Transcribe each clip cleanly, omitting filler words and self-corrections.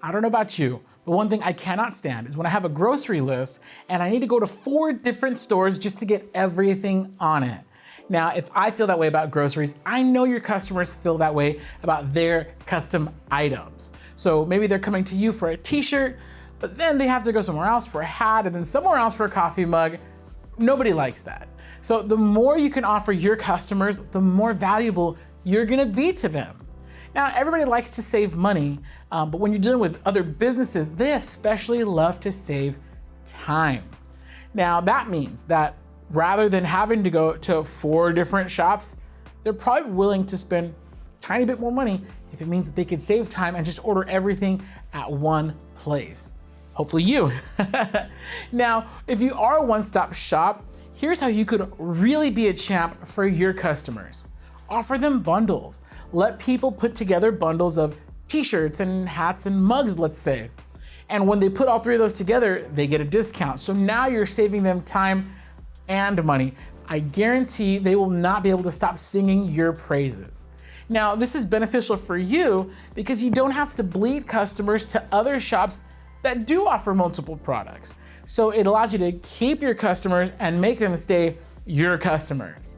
I don't know about you, but one thing I cannot stand is when I have a grocery list and I need to go to 4 different stores just to get everything on it. Now, if I feel that way about groceries, I know your customers feel that way about their custom items. So maybe they're coming to you for a t-shirt, but then they have to go somewhere else for a hat and then somewhere else for a coffee mug. Nobody likes that. So the more you can offer your customers, the more valuable you're gonna be to them. Now, everybody likes to save money, but when you're dealing with other businesses, they especially love to save time. Now, that means that rather than having to go to 4 different shops, they're probably willing to spend a tiny bit more money if it means that they could save time and just order everything at one place. Hopefully you. Now, if you are a one-stop shop, here's how you could really be a champ for your customers. Offer them bundles. Let people put together bundles of t-shirts and hats and mugs, let's say. And when they put all 3 of those together, they get a discount. So now you're saving them time and money. I guarantee they will not be able to stop singing your praises. Now, this is beneficial for you because you don't have to bleed customers to other shops that do offer multiple products. So it allows you to keep your customers and make them stay your customers.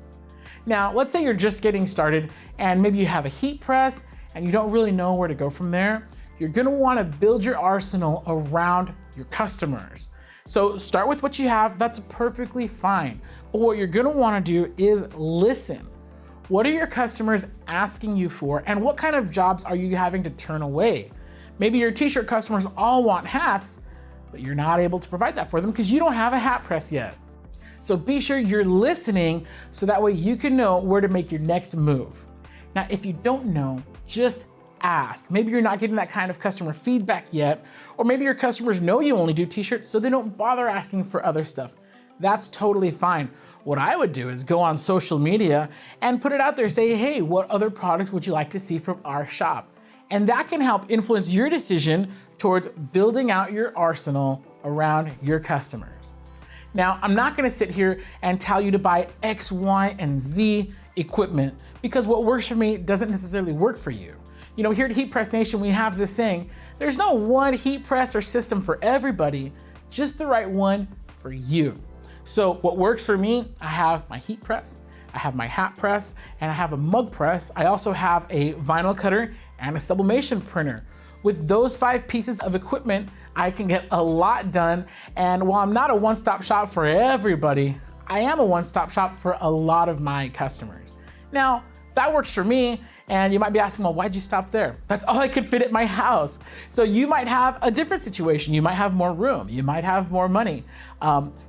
Now, let's say you're just getting started and maybe you have a heat press and you don't really know where to go from there. You're gonna wanna build your arsenal around your customers. So start with what you have, that's perfectly fine. But what you're gonna wanna do is listen. What are your customers asking you for and what kind of jobs are you having to turn away? Maybe your t-shirt customers all want hats, but you're not able to provide that for them because you don't have a hat press yet. So be sure you're listening so that way you can know where to make your next move. Now, if you don't know, just ask. Maybe you're not getting that kind of customer feedback yet, or maybe your customers know you only do t-shirts so they don't bother asking for other stuff. That's totally fine. What I would do is go on social media and put it out there, say, hey, what other products would you like to see from our shop? And that can help influence your decision towards building out your arsenal around your customers. Now, I'm not gonna sit here and tell you to buy X, Y, and Z equipment because what works for me doesn't necessarily work for you. You know, here at Heat Press Nation, we have this saying, there's no one heat press or system for everybody, just the right one for you. So what works for me, I have my heat press, I have my hat press, and I have a mug press. I also have a vinyl cutter and a sublimation printer. With those 5 pieces of equipment, I can get a lot done. And while I'm not a one-stop shop for everybody, I am a one-stop shop for a lot of my customers. Now, that works for me, and you might be asking, well, why'd you stop there? That's all I could fit at my house. So you might have a different situation. You might have more room. You might have more money.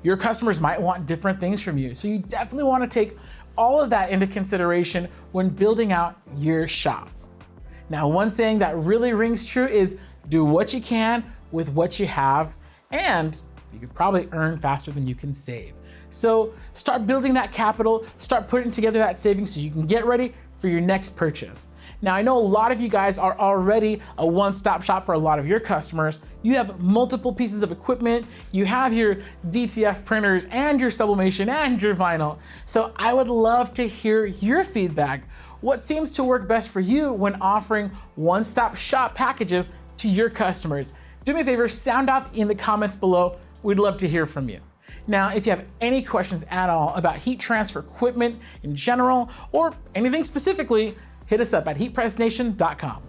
Your customers might want different things from you. So you definitely want to take all of that into consideration when building out your shop. Now, one saying that really rings true is do what you can with what you have, and you could probably earn faster than you can save. So start building that capital, start putting together that savings so you can get ready for your next purchase. Now, I know a lot of you guys are already a one-stop shop for a lot of your customers. You have multiple pieces of equipment, you have your DTF printers and your sublimation and your vinyl. So I would love to hear your feedback. What seems to work best for you when offering one-stop shop packages to your customers? Do me a favor, sound off in the comments below. We'd love to hear from you. Now, if you have any questions at all about heat transfer equipment in general or anything specifically, hit us up at heatpressnation.com.